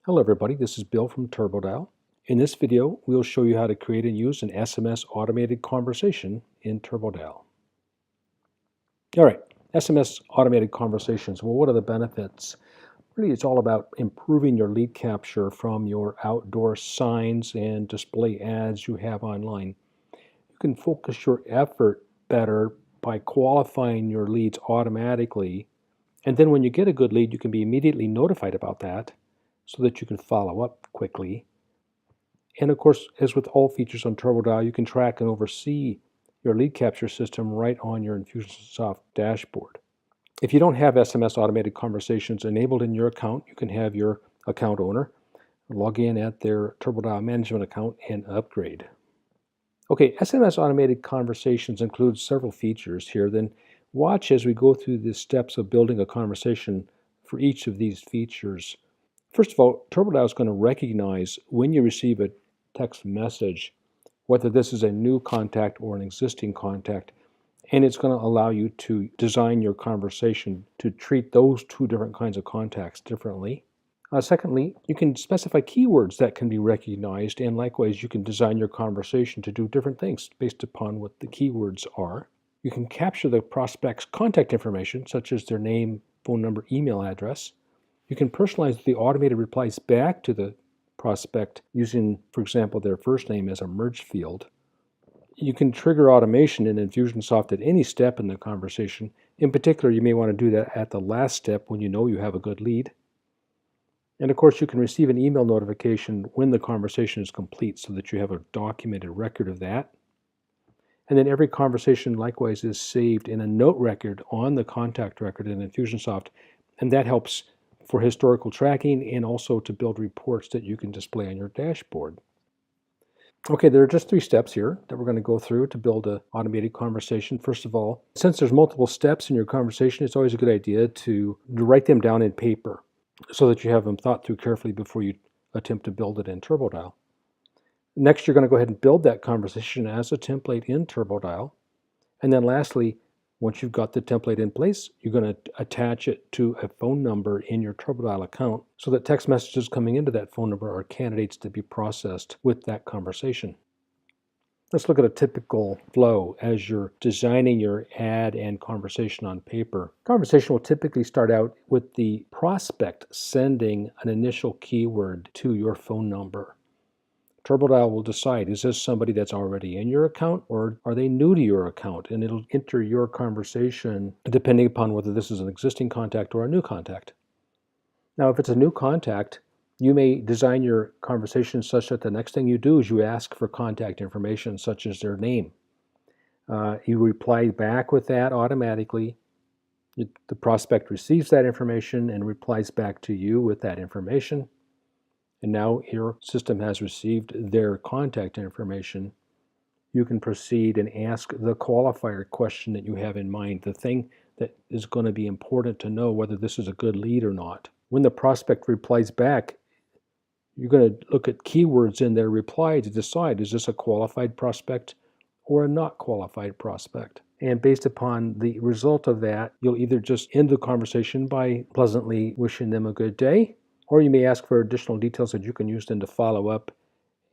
Hello everybody, this is Bill from turboDial. In this video, we'll show you how to create and use an SMS automated conversation in turboDial. All right, SMS automated conversations. Well, what are the benefits? Really, it's all about improving your lead capture from your outdoor signs and display ads you have online. You can focus your effort better by qualifying your leads automatically. And then when you get a good lead, you can be immediately notified about that so that you can follow up quickly. And of course, as with all features on turboDial, you can track and oversee your lead capture system right on your Infusionsoft dashboard. If you don't have SMS automated conversations enabled in your account, you can have your account owner log in at their turboDial management account and upgrade. Okay, SMS automated conversations includes several features here. Then watch as we go through the steps of building a conversation for each of these features. First of all, turboDial is going to recognize when you receive a text message, whether this is a new contact or an existing contact, and it's going to allow you to design your conversation to treat those two different kinds of contacts differently. Secondly, you can specify keywords that can be recognized, and likewise, you can design your conversation to do different things based upon what the keywords are. You can capture the prospect's contact information, such as their name, phone number, email address. You can personalize the automated replies back to the prospect using, for example, their first name as a merge field. You can trigger automation in Infusionsoft at any step in the conversation. In particular, you may want to do that at the last step when you know you have a good lead. And of course, you can receive an email notification when the conversation is complete so that you have a documented record of that. And then every conversation likewise is saved in a note record on the contact record in Infusionsoft, and that helps for historical tracking and also to build reports that you can display on your dashboard. Okay, there are just 3 steps here that we're going to go through to build an automated conversation. First of all, since there's multiple steps in your conversation, it's always a good idea to write them down in paper so that you have them thought through carefully before you attempt to build it in turboDial. Next, you're going to go ahead and build that conversation as a template in turboDial. And then lastly, once you've got the template in place, you're going to attach it to a phone number in your turboDial account so that text messages coming into that phone number are candidates to be processed with that conversation. Let's look at a typical flow as you're designing your ad and conversation on paper. Conversation will typically start out with the prospect sending an initial keyword to your phone number. turboDial will decide, is this somebody that's already in your account or are they new to your account? And it'll enter your conversation depending upon whether this is an existing contact or a new contact. Now, if it's a new contact, you may design your conversation such that the next thing you do is you ask for contact information such as their name. You reply back with that automatically. The prospect receives that information and replies back to you with that information. And now your system has received their contact information. You can proceed and ask the qualifier question that you have in mind, the thing that is going to be important to know whether this is a good lead or not. When the prospect replies back, you're going to look at keywords in their reply to decide, is this a qualified prospect or a not qualified prospect? And based upon the result of that, you'll either just end the conversation by pleasantly wishing them a good day, or you may ask for additional details that you can use then to follow up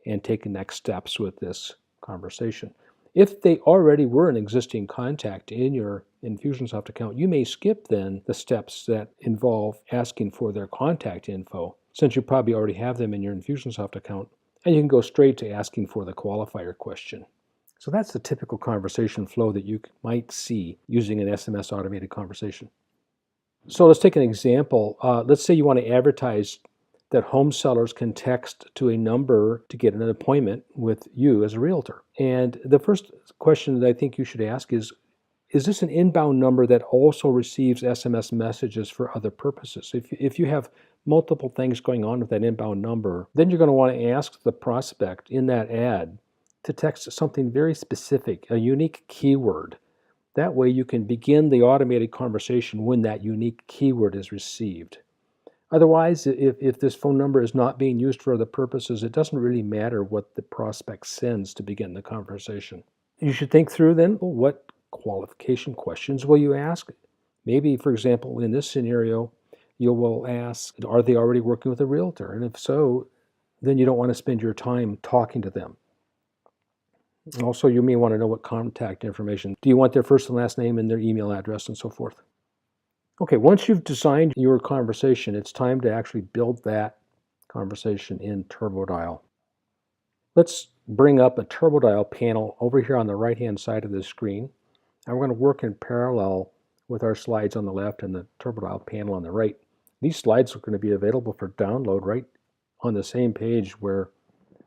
and take the next steps with this conversation. If they already were an existing contact in your Infusionsoft account, you may skip then the steps that involve asking for their contact info, since you probably already have them in your Infusionsoft account, and you can go straight to asking for the qualifier question. So that's the typical conversation flow that you might see using an SMS automated conversation. So let's take an example. Let's say you want to advertise that home sellers can text to a number to get an appointment with you as a realtor. And the first question that I think you should ask is this an inbound number that also receives SMS messages for other purposes? If you have multiple things going on with that inbound number, then you're going to want to ask the prospect in that ad to text something very specific, a unique keyword. That way you can begin the automated conversation when that unique keyword is received. Otherwise, if this phone number is not being used for other purposes, it doesn't really matter what the prospect sends to begin the conversation. You should think through then, well, what qualification questions will you ask? Maybe, for example, in this scenario, you will ask, are they already working with a realtor? And if so, then you don't want to spend your time talking to them. Also, you may want to know what contact information. Do you want their first and last name and their email address and so forth? Okay, once you've designed your conversation, it's time to actually build that conversation in turboDial. Let's bring up a turboDial panel over here on the right-hand side of the screen. And we're going to work in parallel with our slides on the left and the turboDial panel on the right. These slides are going to be available for download right on the same page where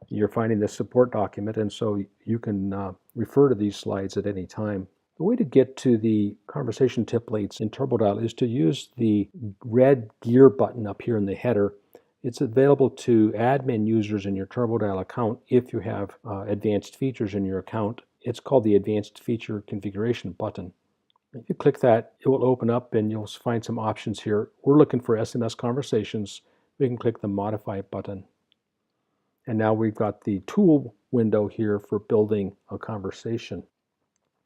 you're finding the support document, and so you can refer to these slides at any time. The way to get to the conversation templates in turboDial is to use the red gear button up here in the header. It's available to admin users in your turboDial account if you have advanced features in your account. It's called the Advanced Feature Configuration button. If you click that, it will open up and you'll find some options here. We're looking for SMS conversations. We can click the Modify button. And now we've got the tool window here for building a conversation.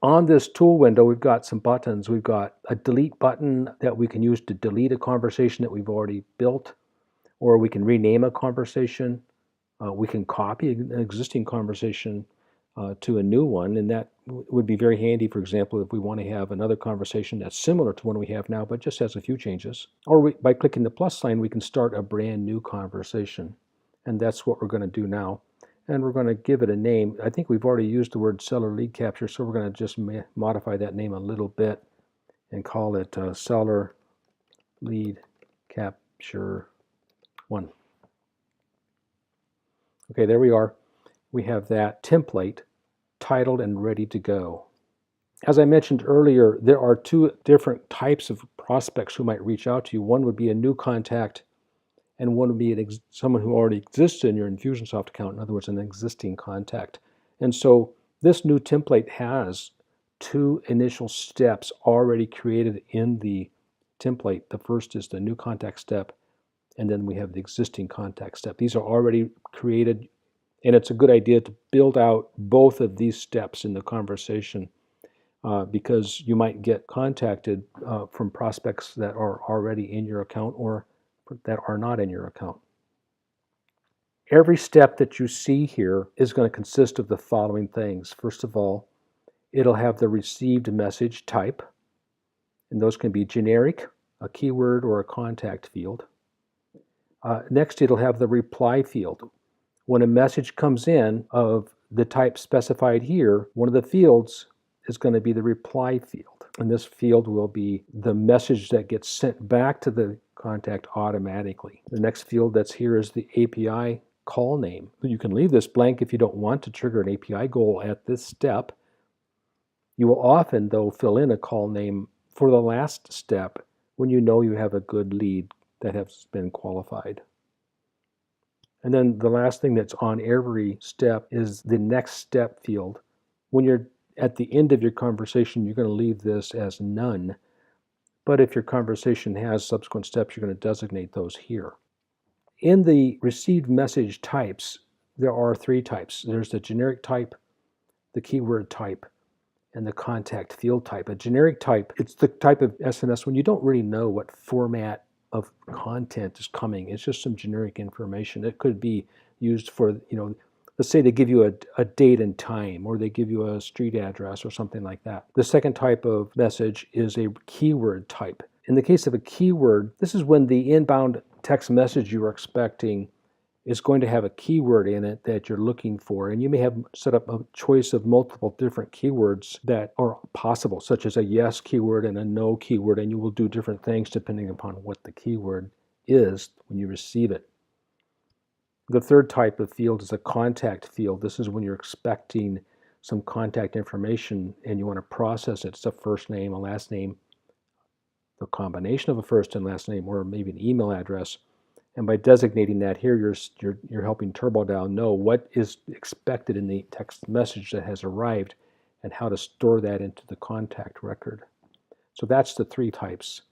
On this tool window, we've got some buttons. We've got a delete button that we can use to delete a conversation that we've already built, or we can rename a conversation. We can copy an existing conversation to a new one, and that would be very handy, for example, if we want to have another conversation that's similar to one we have now, but just has a few changes. Or by clicking the plus sign, we can start a brand new conversation. And that's what we're going to do now. And we're going to give it a name. I think we've already used the word seller lead capture, so we're going to just modify that name a little bit and call it seller lead capture 1. Okay, there we are. We have that template titled and ready to go. As I mentioned earlier, there are two different types of prospects who might reach out to you. One would be a new contact, and one would be someone who already exists in your Infusionsoft account, in other words, an existing contact. And so this new template has two initial steps already created in the template. The first is the new contact step, and then we have the existing contact step. These are already created, and it's a good idea to build out both of these steps in the conversation because you might get contacted from prospects that are already in your account or that are not in your account. Every step that you see here is going to consist of the following things. First of all, it'll have the received message type, and those can be generic, a keyword, or a contact field. Next, it'll have the reply field. When a message comes in of the type specified here, one of the fields is going to be the reply field. And this field will be the message that gets sent back to the contact automatically. The next field that's here is the API call name. You can leave this blank if you don't want to trigger an API goal at this step. You will often, though, fill in a call name for the last step when you know you have a good lead that has been qualified. And then the last thing that's on every step is the next step field. When you're at the end of your conversation, you're going to leave this as none. But if your conversation has subsequent steps, you're going to designate those here. In the received message types, there are three types. There's the generic type, the keyword type, and the contact field type. A generic type, it's the type of SMS when you don't really know what format of content is coming. It's just some generic information. It could be used for, let's say they give you a date and time, or they give you a street address or something like that. The second type of message is a keyword type. In the case of a keyword, this is when the inbound text message you're expecting is going to have a keyword in it that you're looking for. And you may have set up a choice of multiple different keywords that are possible, such as a yes keyword and a no keyword, and you will do different things depending upon what the keyword is when you receive it. The third type of field is a contact field. This is when you're expecting some contact information and you want to process it. It's a first name, a last name, the combination of a first and last name, or maybe an email address. And by designating that here, you're helping turboDial know what is expected in the text message that has arrived and how to store that into the contact record. So that's the three types: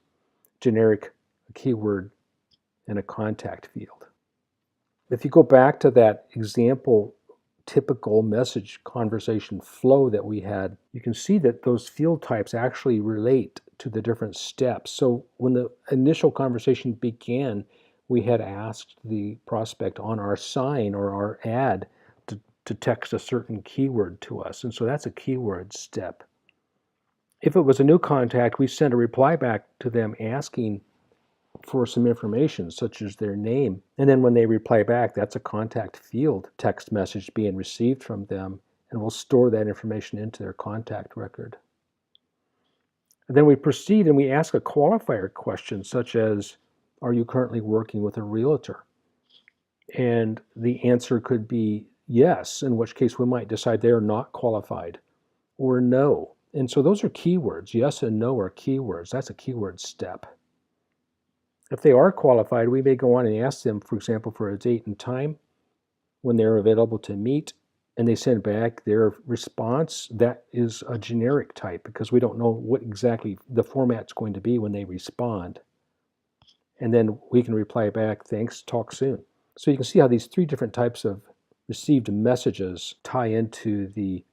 generic, a keyword, and a contact field. If you go back to that example typical message conversation flow that we had, you can see that those field types actually relate to the different steps. So when the initial conversation began, we had asked the prospect on our sign or our ad to text a certain keyword to us. And so that's a keyword step. If it was a new contact, we sent a reply back to them asking for some information, such as their name. And then when they reply back, that's a contact field text message being received from them, and we'll store that information into their contact record. And then we proceed and we ask a qualifier question, such as, are you currently working with a realtor? And the answer could be yes, in which case we might decide they're not qualified, or no. And so those are keywords. Yes and no are keywords. That's a keyword step. If they are qualified, we may go on and ask them, for example, for a date and time when they're available to meet, and they send back their response. That is a generic type because we don't know what exactly the format's going to be when they respond. And then we can reply back, thanks, talk soon. So you can see how these three different types of received messages tie into the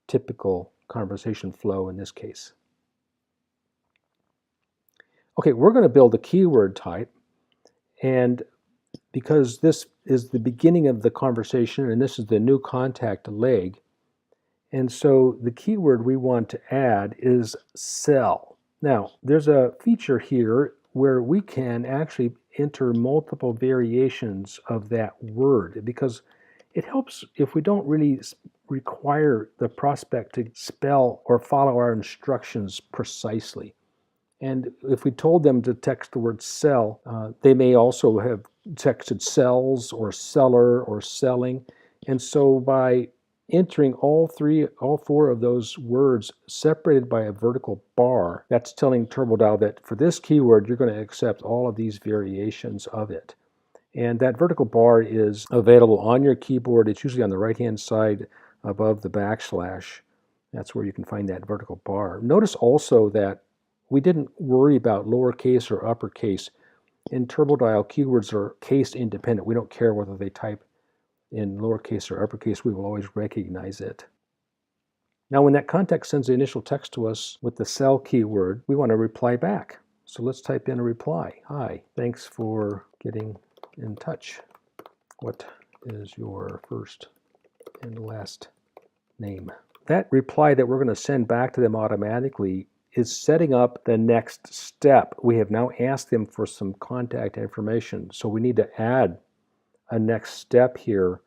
typical conversation flow in this case. Okay, we're going to build a keyword type, and because this is the beginning of the conversation and this is the new contact leg, and so the keyword we want to add is sell. Now, there's a feature here where we can actually enter multiple variations of that word because it helps if we don't really require the prospect to spell or follow our instructions precisely. And if we told them to text the word sell, they may also have texted sells or seller or selling. And so by entering all four of those words separated by a vertical bar, that's telling turboDial that for this keyword, you're going to accept all of these variations of it. And that vertical bar is available on your keyboard. It's usually on the right-hand side above the backslash. That's where you can find that vertical bar. Notice also that we didn't worry about lowercase or uppercase. In turboDial, keywords are case independent. We don't care whether they type in lowercase or uppercase. We will always recognize it. Now, when that contact sends the initial text to us with the sell keyword, we want to reply back. So let's type in a reply. Hi, thanks for getting in touch. What is your first and last name? That reply that we're going to send back to them automatically is setting up the next step. We have now asked them for some contact information, so we need to add a next step here,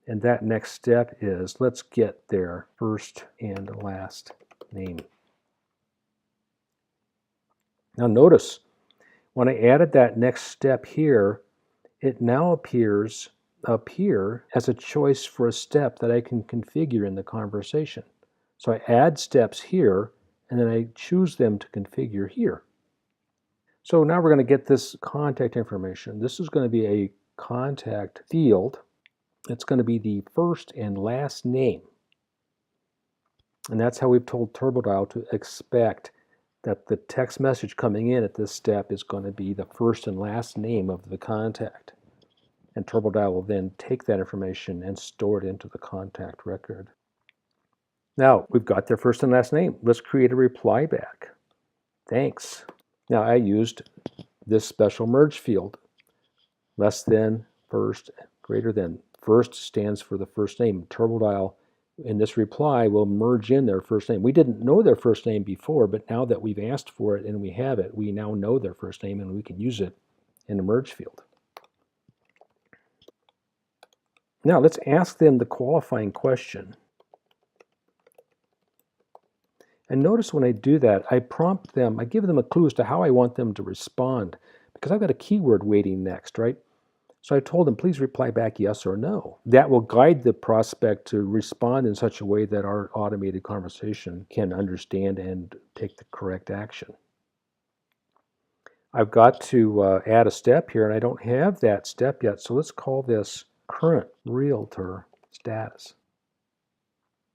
and that next step is let's get their first and last name. Now notice, when I added that next step here, it now appears up here as a choice for a step that I can configure in the conversation. So I add steps here, and then I choose them to configure here. So now we're going to get this contact information. This is going to be a contact field. It's going to be the first and last name. And that's how we've told turboDial to expect that the text message coming in at this step is going to be the first and last name of the contact. And turboDial will then take that information and store it into the contact record. Now, we've got their first and last name. Let's create a reply back. Thanks. Now, I used this special merge field. Less than, first, greater than. First stands for the first name. turboDial, in this reply, will merge in their first name. We didn't know their first name before, but now that we've asked for it and we have it, we now know their first name and we can use it in the merge field. Now, let's ask them the qualifying question. And notice when I do that, I prompt them, I give them a clue as to how I want them to respond, because I've got a keyword waiting next, right? So I told them, please reply back yes or no. That will guide the prospect to respond in such a way that our automated conversation can understand and take the correct action. I've got to add a step here, and I don't have that step yet, so let's call this current realtor status.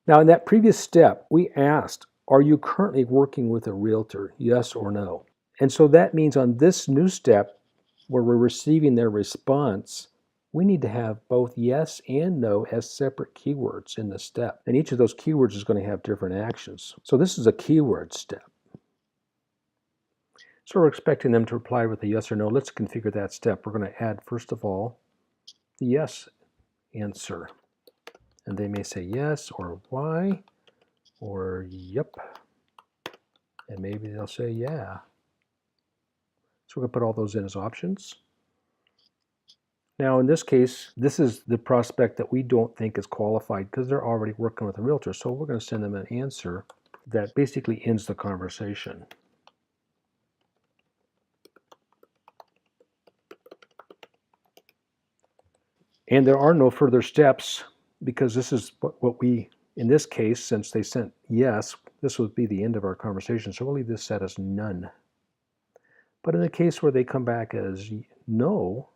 Now, in that previous step, we asked, are you currently working with a realtor, yes or no? And so that means on this new step, where we're receiving their response, we need to have both yes and no as separate keywords in the step. And each of those keywords is going to have different actions. So this is a keyword step. So we're expecting them to reply with a yes or no. Let's configure that step. We're going to add, first of all, the yes answer. And they may say yes or why or yep. And maybe they'll say yeah. So we're going to put all those in as options. Now in this case, this is the prospect that we don't think is qualified because they're already working with a realtor. So we're going to send them an answer that basically ends the conversation. And there are no further steps because this is what we, in this case, since they sent yes, this would be the end of our conversation. So we'll leave this set as none. But in the case where they come back as no,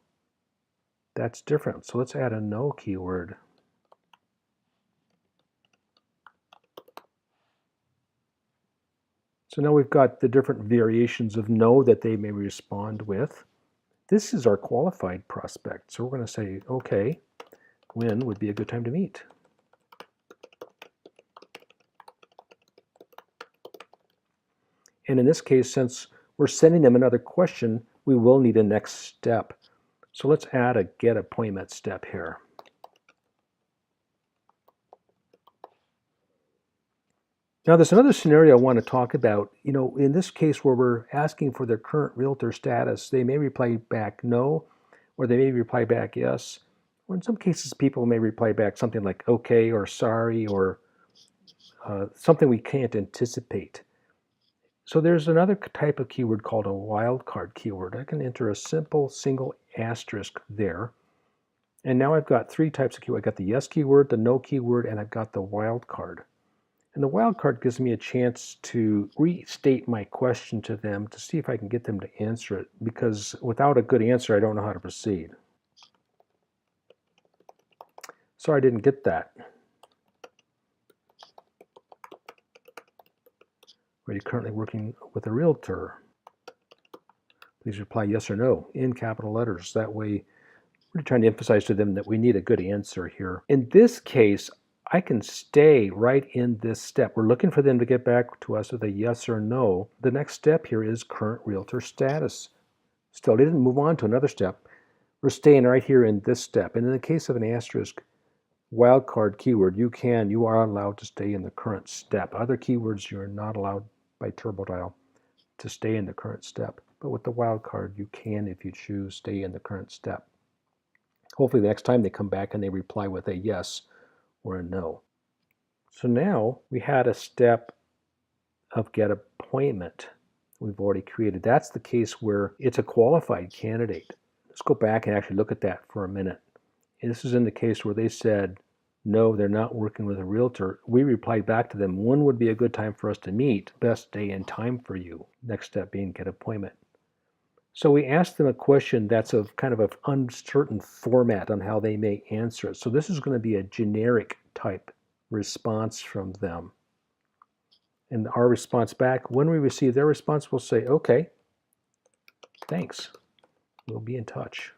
that's different. So let's add a no keyword. So now we've got the different variations of no that they may respond with. This is our qualified prospect. So we're going to say, okay, when would be a good time to meet? And in this case, since we're sending them another question, we will need a next step. So let's add a get appointment step here. Now there's another scenario I want to talk about. You know, in this case where we're asking for their current realtor status, they may reply back no, or they may reply back yes. Or in some cases, people may reply back something like okay or sorry or something we can't anticipate. So there's another type of keyword called a wildcard keyword. I can enter a simple single asterisk there. And now I've got three types of keyword. I've got the yes keyword, the no keyword, and I've got the wildcard. And the wildcard gives me a chance to restate my question to them to see if I can get them to answer it, because without a good answer, I don't know how to proceed. Sorry, I didn't get that. Are you currently working with a realtor? Please reply yes or no in capital letters. That way, we're trying to emphasize to them that we need a good answer here. In this case, I can stay right in this step. We're looking for them to get back to us with a yes or no. The next step here is current realtor status. Still, they didn't move on to another step. We're staying right here in this step. And in the case of an asterisk wildcard keyword, you are allowed to stay in the current step. Other keywords, you're not allowed by turboDial to stay in the current step. But with the wildcard, you can, if you choose, stay in the current step. Hopefully the next time they come back and they reply with a yes or a no. So now we had a step of get appointment we've already created. That's the case where it's a qualified candidate. Let's go back and actually look at that for a minute. And this is in the case where they said, no, they're not working with a realtor. We replied back to them, when would be a good time for us to meet? Best day and time for you. Next step being get appointment. So we asked them a question that's of kind of an uncertain format on how they may answer it. So this is going to be a generic type response from them. And our response back, when we receive their response, we'll say, okay, thanks. We'll be in touch.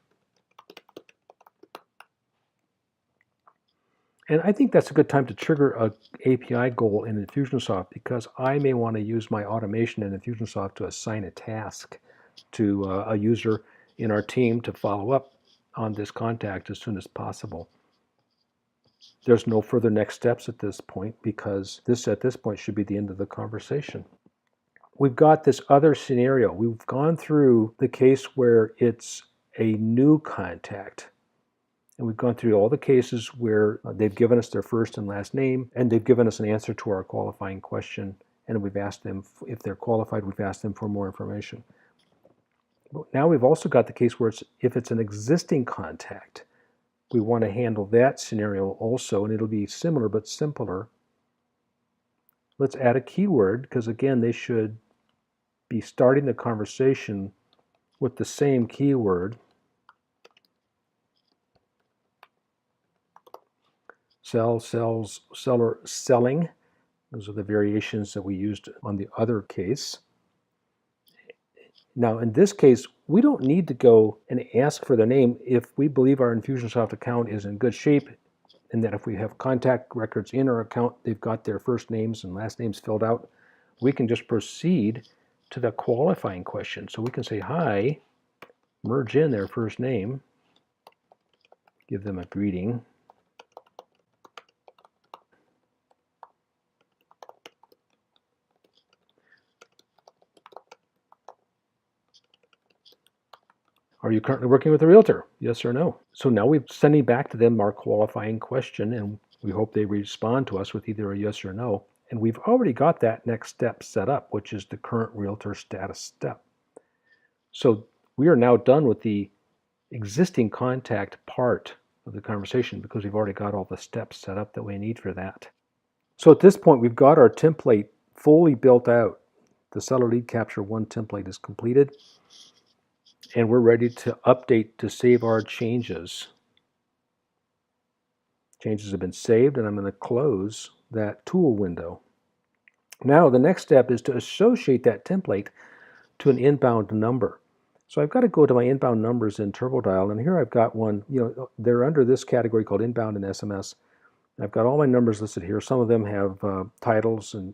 And I think that's a good time to trigger an API goal in Infusionsoft, because I may want to use my automation in Infusionsoft to assign a task to a user in our team to follow up on this contact as soon as possible. There's no further next steps at this point, because this at this point should be the end of the conversation. We've got this other scenario. We've gone through the case where it's a new contact. And we've gone through all the cases where they've given us their first and last name, and they've given us an answer to our qualifying question. And we've asked them, if they're qualified, we've asked them for more information. But now we've also got the case where if it's an existing contact, we want to handle that scenario also, and it'll be similar but simpler. Let's add a keyword, because again, they should be starting the conversation with the same keyword. Sell, sells, seller, selling. Those are the variations that we used on the other case. Now, in this case, we don't need to go and ask for their name if we believe our Infusionsoft account is in good shape, and that if we have contact records in our account, they've got their first names and last names filled out. We can just proceed to the qualifying question. So we can say, hi, merge in their first name, give them a greeting. Are you currently working with a realtor? Yes or no? So now we're sending back to them our qualifying question, and we hope they respond to us with either a yes or no. And we've already got that next step set up, which is the current realtor status step. So we are now done with the existing contact part of the conversation because we've already got all the steps set up that we need for that. So at this point, we've got our template fully built out. The Seller Lead Capture 1 template is completed, and we're ready to update to save our changes. Changes have been saved, and I'm going to close that tool window. Now the next step is to associate that template to an inbound number. So I've got to go to my inbound numbers in turboDial, and here I've got one. They're under this category called inbound and SMS. I've got all my numbers listed here. Some of them have titles, and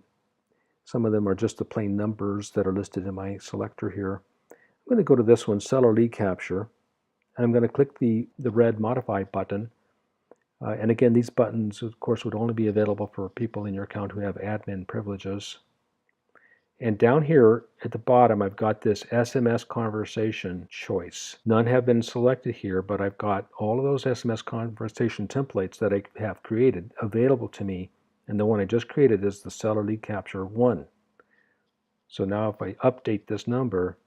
some of them are just the plain numbers that are listed in my selector here. I'm going to go to this one, Seller Lead Capture, and I'm going to click the red Modify button. And again, these buttons, of course, would only be available for people in your account who have admin privileges. And down here at the bottom, I've got this SMS conversation choice. None have been selected here, but I've got all of those SMS conversation templates that I have created available to me. And the one I just created is the Seller Lead Capture 1. So now if I update this number,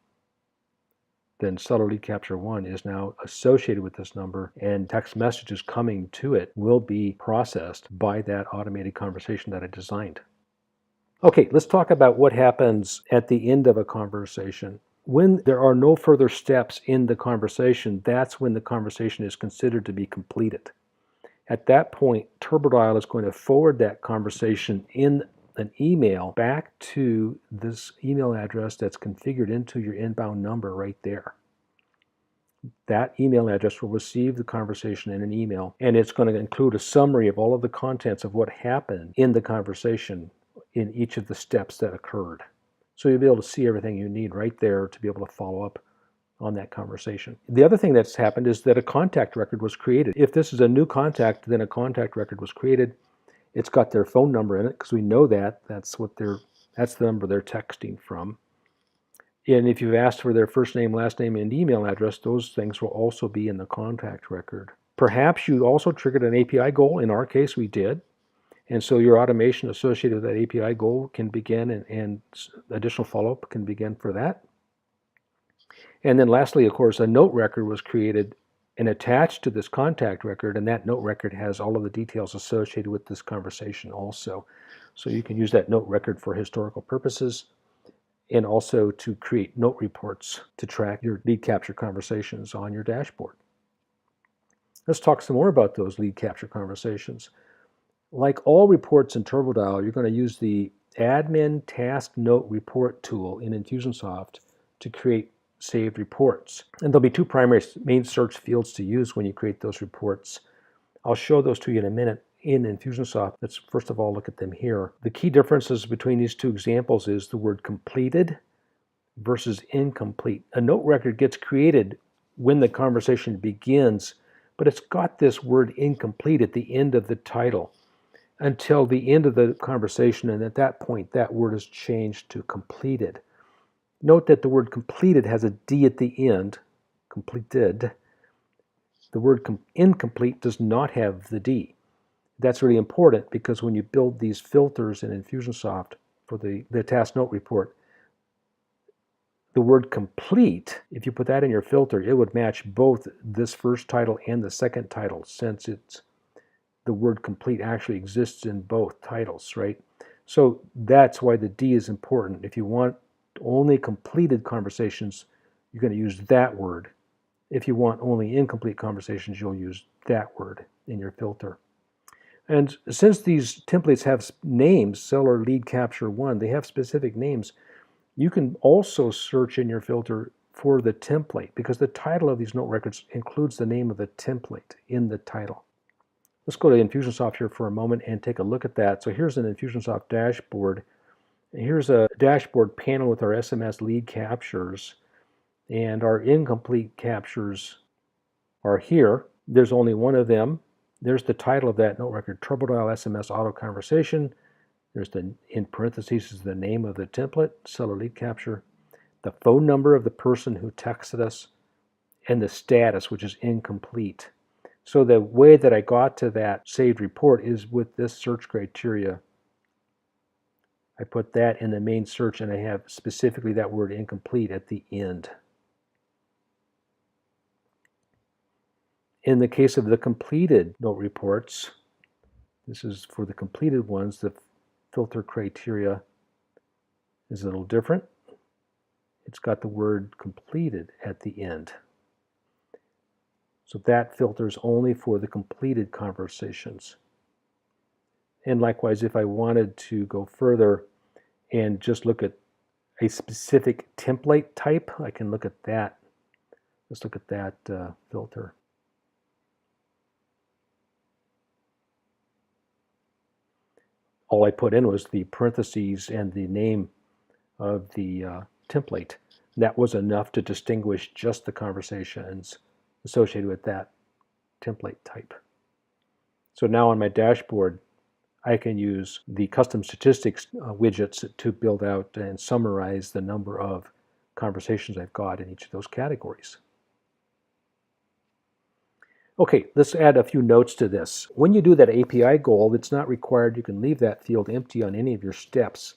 then Seller Lead Capture 1 is now associated with this number, and text messages coming to it will be processed by that automated conversation that I designed. Okay, let's talk about what happens at the end of a conversation. When there are no further steps in the conversation, that's when the conversation is considered to be completed. At that point, turboDial is going to forward that conversation in an email back to this email address that's configured into your inbound number right there. That email address will receive the conversation in an email, and it's going to include a summary of all of the contents of what happened in the conversation in each of the steps that occurred. So you'll be able to see everything you need right there to be able to follow up on that conversation. The other thing that's happened is that a contact record was created. If this is a new contact, then a contact record was created. It's got their phone number in it because we know that's the number they're texting from. And if you've asked for their first name, last name, and email address, those things will also be in the contact record. Perhaps you also triggered an API goal. In our case, we did. And so your automation associated with that API goal can begin, and additional follow-up can begin for that. And then lastly, of course, a note record was created and attached to this contact record, and that note record has all of the details associated with this conversation also. So you can use that note record for historical purposes and also to create note reports to track your lead capture conversations on your dashboard. Let's talk some more about those lead capture conversations. Like all reports in turboDial, you're going to use the Admin Task Note Report tool in Infusionsoft to create saved reports. And there'll be two primary main search fields to use when you create those reports. I'll show those to you in a minute in Infusionsoft. Let's first of all look at them here. The key differences between these two examples is the word completed versus incomplete. A note record gets created when the conversation begins, but it's got this word incomplete at the end of the title until the end of the conversation, and at that point that word is changed to completed. Note that the word completed has a D at the end, completed. The word incomplete does not have the D. That's really important because when you build these filters in Infusionsoft for the task note report, the word complete, if you put that in your filter, it would match both this first title and the second title, since the word complete actually exists in both titles, right? So that's why the D is important. If you want only completed conversations, you're going to use that word. If you want only incomplete conversations, you'll use that word in your filter. And since these templates have names, Seller Lead Capture 1, they have specific names, You can also search in your filter for the template because the title of these note records includes the name of the template in the title. Let's go to Infusionsoft here for a moment and take a look at that. So here's an Infusionsoft dashboard. Here's a dashboard panel with our SMS lead captures, and our incomplete captures are here. There's only one of them. There's the title of that note record, turboDial SMS auto conversation. There's the, in parentheses, is the name of the template, seller lead capture, the phone number of the person who texted us, and the status, which is incomplete. So the way that I got to that saved report is with this search criteria. I put that in the main search, and I have specifically that word incomplete at the end. In the case of the completed note reports, this is for the completed ones, the filter criteria is a little different. It's got the word completed at the end. So that filters only for the completed conversations. And likewise, if I wanted to go further and just look at a specific template type, I can look at that. Let's look at that filter. All I put in was the parentheses and the name of the template. That was enough to distinguish just the conversations associated with that template type. So now on my dashboard, I can use the custom statistics widgets to build out and summarize the number of conversations I've got in each of those categories. Okay, let's add a few notes to this. When you do that API goal, it's not required. You can leave that field empty on any of your steps.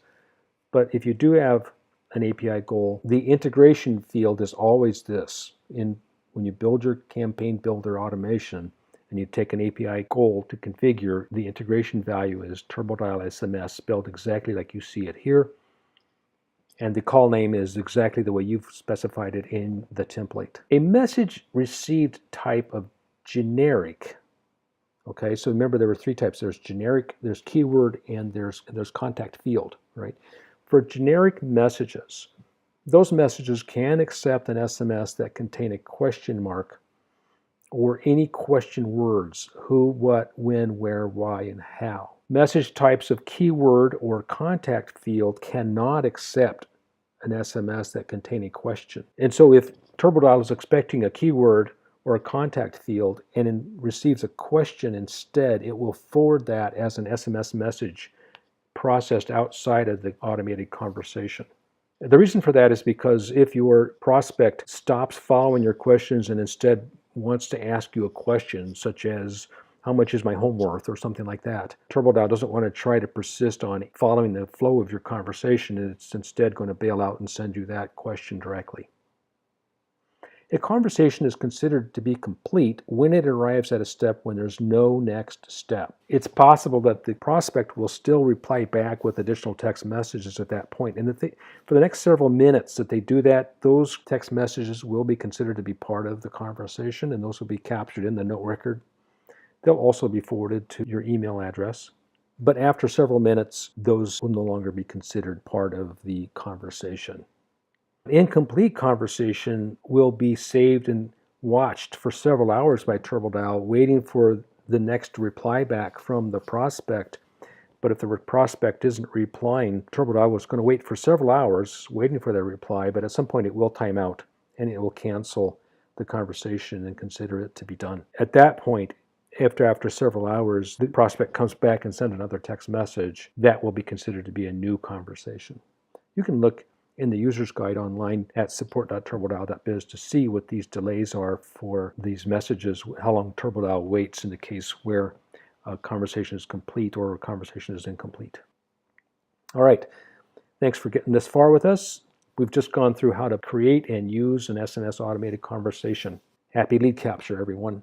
But if you do have an API goal, the integration field is always this. When you build your campaign builder automation and you take an API goal to configure, the integration value is turboDial SMS, spelled exactly like you see it here. And the call name is exactly the way you've specified it in the template. A message received type of generic. Okay, so remember there were three types. There's generic, there's keyword, and there's contact field, right? For generic messages, those messages can accept an SMS that contain a question mark or any question words: who, what, when, where, why, and how. Message types of keyword or contact field cannot accept an SMS that contain a question. And so if turboDial is expecting a keyword or a contact field and receives a question instead, it will forward that as an SMS message processed outside of the automated conversation. The reason for that is because if your prospect stops following your questions and instead wants to ask you a question such as, how much is my home worth, or something like that, turboDial doesn't want to try to persist on following the flow of your conversation. It's instead going to bail out and send you that question directly. A conversation is considered to be complete when it arrives at a step when there's no next step. It's possible that the prospect will still reply back with additional text messages at that point. And for the next several minutes that they do that, those text messages will be considered to be part of the conversation, and those will be captured in the note record. They'll also be forwarded to your email address. But after several minutes, those will no longer be considered part of the conversation. Incomplete conversation will be saved and watched for several hours by turboDial, waiting for the next reply back from the prospect. But if the prospect isn't replying, turboDial is going to wait for several hours waiting for their reply, but at some point it will time out and it will cancel the conversation and consider it to be done. At that point, after several hours, the prospect comes back and sends another text message. That will be considered to be a new conversation. You can look in the user's guide online at support.turbodial.biz to see what these delays are for these messages, how long turboDial waits in the case where a conversation is complete or a conversation is incomplete. All right, thanks for getting this far with us. We've just gone through how to create and use an SMS automated conversation. Happy lead capture, everyone.